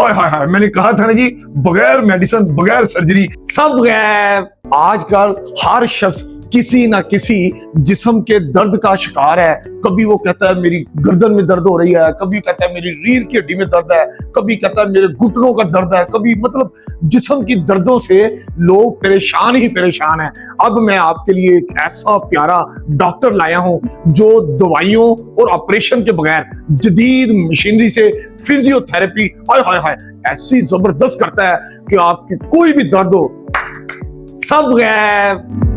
हाय हाय हाय, मैंने कहा था ना जी, बगैर मेडिसिन बगैर सर्जरी सब गैर। आजकल हर शख्स किसी ना किसी जिस्म के दर्द का शिकार है। कभी वो कहता है मेरी गर्दन में दर्द हो रही है, कभी कहता है मेरी रीढ़ की हड्डी में दर्द है, कभी कहता है मेरे घुटनों का दर्द है, कभी मतलब जिस्म की दर्दों से लोग परेशान ही परेशान हैं। अब मैं आपके लिए एक ऐसा प्यारा डॉक्टर लाया हूं जो दवाइयों और ऑपरेशन के बगैर जदीद मशीनरी से फिजियोथेरेपी हाय हाय हाय ऐसी जबरदस्त करता है कि आपकी कोई भी दर्द हो सब गैर।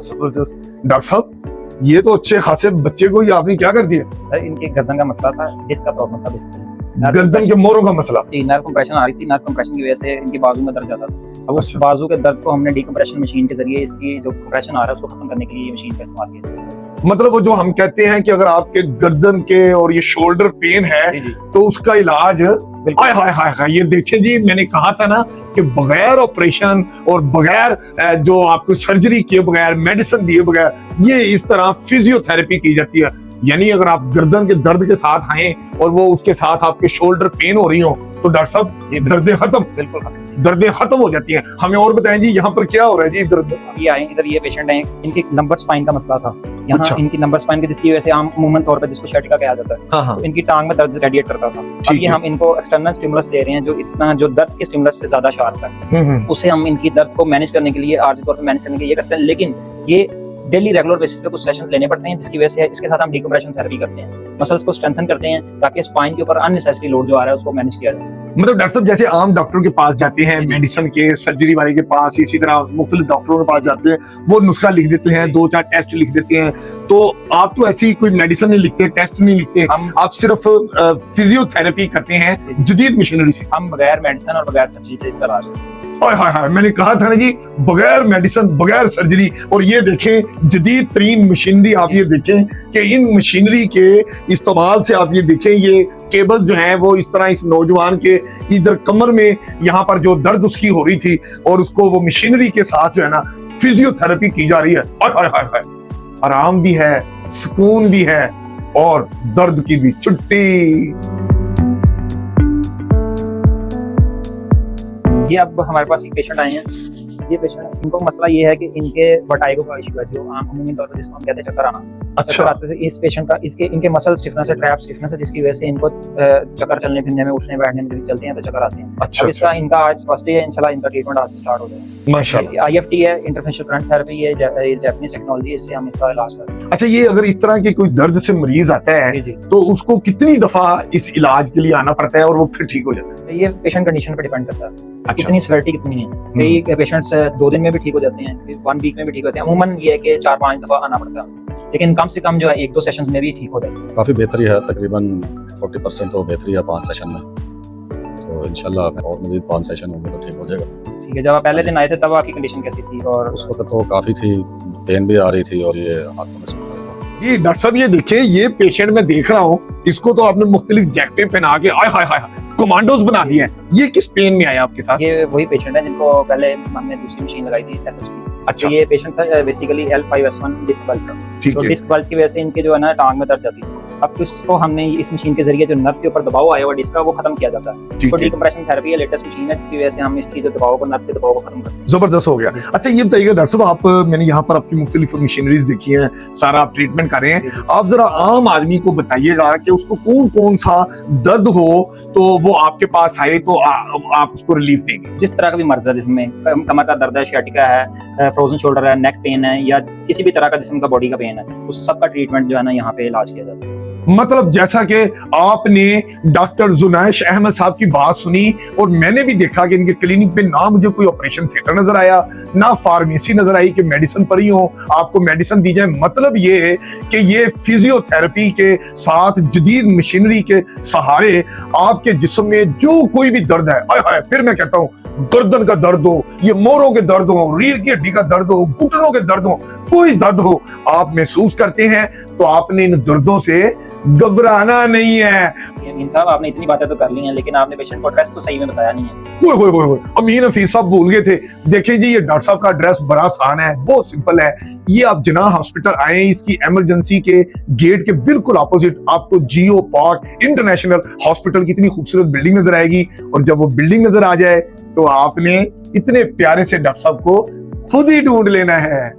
जबरदस्त डॉक्टर साहब, ये तो अच्छे खासे बच्चे को ही आपने क्या कर दिया? सर इनके गर्दन का मसला था, डिस्क का प्रॉब्लम था बेसिकली। गर्दन के मोरों का मसला जी, नर्व कंप्रेशन आ रही थी। नर्व कंप्रेशन की वजह से इनके बाजू में दर्द जाता था। अब उस बाजू के दर्द को हमने डीकम्प्रेशन मशीन के जरिए इसकी जो कंप्रेशन आ रहा है उसको खत्म करने के लिए ये मशीन का इस्तेमाल किया। मतलब वो जो हम कहते हैं कि अगर आपके गर्दन के और ये शोल्डर पेन है जी, जी। तो उसका इलाज हाय हाय हाय हाय, ये देखिए जी, मैंने कहा था ना कि बगैर ऑपरेशन और बगैर जो आपको सर्जरी किए बगैर मेडिसिन दिए बगैर ये इस तरह फिजियोथेरेपी की जाती है। यानी अगर आप गर्दन के दर्द के साथ आए और वो उसके साथ आपके शोल्डर पेन हो रही हो तो डॉक्टर साहब दर्दें खत्म, बिल्कुल खत्म, दर्दें खत्म हो जाती हैं। हमें और बताएं जी यहाँ पर क्या हो रहा है जी? दर्द ये आए इधर, ये पेशेंट है, इनके लंबर स्पाइन का मसला था यहाँ। अच्छा। इनकी लंबर स्पाइन की जिसकी वजह से आम अमूमन तौर पर जिसको शर्टिका कहा जाता है, हाँ हाँ तो इनकी टांग में दर्द रेडिएट करता था। अब ये हम इनको एक्सटर्नल स्टिमुलस दे रहे हैं जो इतना जो दर्द के स्टिमुलस से ज्यादा शार्प है। उसे हम इनकी दर्द को मैनेज करने के लिए आर्जी तौर पर मैनेज करने के लिए ये करते हैं, लेकिन ये डेली रेगुलर बेसिस पे कुछ सेशंस लेने पड़ते हैं जिसकी वजह से इसके साथ हम डीकम्प्रेशन थेरेपी करते हैं, मसल्स को स्ट्रेंथन करते हैं ताकि स्पाइन के ऊपर अननेसेसरी लोड जो आ रहा है उसको मैनेज किया जा सके। मतलब डॉक्टर साहब जैसे आम डॉक्टर के पास जाते हैं, मेडिसिन के सर्जरी वाले के पास, इसी तरह मुख्तलिफ डॉक्टरों के पास जाते हैं, वो नुस्खा लिख देते हैं, 2-4 टेस्ट लिख देते हैं, तो आप तो ऐसी कोई मेडिसिन नहीं लिखते, टेस्ट नहीं लिखते, आप सिर्फ फिजियोथेरेपी करते हैं जदीद मशीनरी से। हम बगैर मेडिसिन और बगैर सर्जरी से इसका इलाज करते हैं। हाय हाय हाय, मैंने कहा था ना जी, बगैर मेडिसिन बगैर सर्जरी। और ये देखें जदीद तरीन मशीनरी, आप ये देखें कि इन मशीनरी के इस्तेमाल से आप ये देखें ये केबल जो है वो इस तरह इस नौजवान के इधर कमर में यहाँ पर जो दर्द उसकी हो रही थी और उसको वो मशीनरी के साथ जो है ना फिजियोथेरेपी की जा रही है। हाय हाय हाय हाय, आराम भी है, सुकून भी है और दर्द की भी छुट्टी। ये अब हमारे पास एक पेशेंट आए हैं। ये पेशेंट, इनको मसला ये है कि इनके वर्टाइगो का इशू है जो अमूमी तौर पर जिसको हम कहते हैं चक्कर आना। अच्छा। चक्कर आते थे इस पेशेंट का, इनके मसल स्टिफनेस है, ट्रैप स्टिफनेस है, जिसकी वजह से इनको चक्कर चलने फिरने में, उठने बैठने में चलते हैं तो चक्कर आते हैं। अच्छा। अब इसका इनका आज फर्स्ट डे है, इंशाल्लाह इनका ट्रीटमेंट आज से स्टार्ट हो जाएगा माशाल्लाह। IFT है, इंटरफेशियल करंट थेरेपी है, जापानीज टेक्नोलॉजी, इससे हम इसका इलाज करते हैं। अच्छा, ये अगर इस तरह के कोई दर्द से मरीज आता है जी। तो उसको कितनी दफा इस इलाज के लिए आना पड़ता है और वो फिर ठीक हो जाता है? ये पेशेंट कंडीशन पर डिपेंड करता है अच्छा। कितनी सेवेरिटी कितनी है। कई पेशेंट्स 2 दिन में भी ठीक हो जाते हैं, 1 वीक में भी ठीक होते हैं। अमूमन ये है कि 4-5 दफा आना पड़ता है, लेकिन कम से कम जो है 1-2 सेशंस में भी ठीक हो जाते हैं। काफ़ी बेहतरी है, तकरीबन 40% तो बेहतरी है 5 सेशन में, तो इंशाल्लाह और मज़ीद 5 सेशन होंगे तो ठीक हो जाएगा। ठीक है, जब आप पहले दिन आए थे तब आपकी कंडीशन कैसी थी? और उस वक्त तो काफ़ी थी, पेन भी आ रही थी और ये हाथों में सूखा था। जी डॉक्टर साहब, ये देखिए ये पेशेंट मैं देख रहा हूँ, इसको तो आपने मुख्तलिफ जैकेटें पहना के हाय हाय हाय कमांडोज बना दिए हैं। ये किस पेन में आया आपके साथ? ये वही पेशेंट है जिनको पहले हमने दूसरी मशीन लगाई थी SSP। अच्छा। तो ये पेशेंट था बेसिकली L5S1 डिस्क बल्ज का। ठीक तो है। डिस्क बल्ज की वजह से इनके जो है ना टांग में दर्द जाती थी। अब इसको हमने इस मशीन के जरिए जो नर्व के ऊपर दबाव आया हुआ डिस्क का वो खत्म किया जाता है। ठीक तो है। डीकम्प्रेशन थेरेपी है, लेटेस्ट मशीन है जिसकी वजह से हम इसकी जो दबाव को, नर्व के दबाव को खत्म करते हैं। जबरदस्त हो गया। अच्छा ये बताइएगा डॉक्टर साहब, आप मैंने यहाँ पर आपकी मुख्तलिफ मशीनरीज देखी हैं, सारा आप ट्रीटमेंट कर रहे हैं, आप जरा आम आदमी को बताइएगा कि उसको कौन कौन सा दर्द हो तो वो आपके पास आए तो आप उसको रिलीफ देंगे? जिस तरह का भी मर्ज है, जिसमें कमर का दर्द है, शर्टिका है, फ्रोजन शोल्डर है, नेक पेन है या किसी भी तरह का जिस्म का बॉडी का पेन है, उस सब का ट्रीटमेंट जो है ना यहाँ पे इलाज किया जाता है। मतलब जैसा कि आपने डॉक्टर जुनैश अहमद साहब की बात सुनी और मैंने भी देखा कि इनके क्लिनिक पे ना मुझे कोई ऑपरेशन थिएटर नजर आया, ना फार्मेसी नजर आई कि मेडिसिन पर ही हो आपको मेडिसिन दी जाए। मतलब ये है कि ये फिजियोथेरेपी के साथ जदीद मशीनरी के सहारे आपके जिस्म में जो कोई भी दर्द है, हाय हाय, फिर मैं कहता हूँ गर्दन का दर्द हो, ये मोरों के दर्द हो, रीढ़ की हड्डी का दर्द हो, घुटनों के दर्द हो, कोई दर्द हो आप महसूस करते हैं तो आपने इन दर्दों से घबराना नहीं है। कि अमीन साहब आपने इतनी बातें तो कर ली हैं लेकिन आपने पेशेंट को एड्रेस तो सही में बताया नहीं है। ओए अमीन हफीज साहब भूल गए थे। देखिए जी, ये डॉक्टर साहब का एड्रेस बड़ा आसान है, बहुत सिंपल है। ये आप जिन्ना हॉस्पिटल आए, इसकी इमरजेंसी के गेट के बिल्कुल अपोजिट आपको जियो पार्क इंटरनेशनल हॉस्पिटल की इतनी खूबसूरत बिल्डिंग नजर आएगी। और जब वो बिल्डिंग नजर आ जाए तो आपने इतने प्यारे से डॉक्टर साहब को खुद ही ढूंढ लेना है।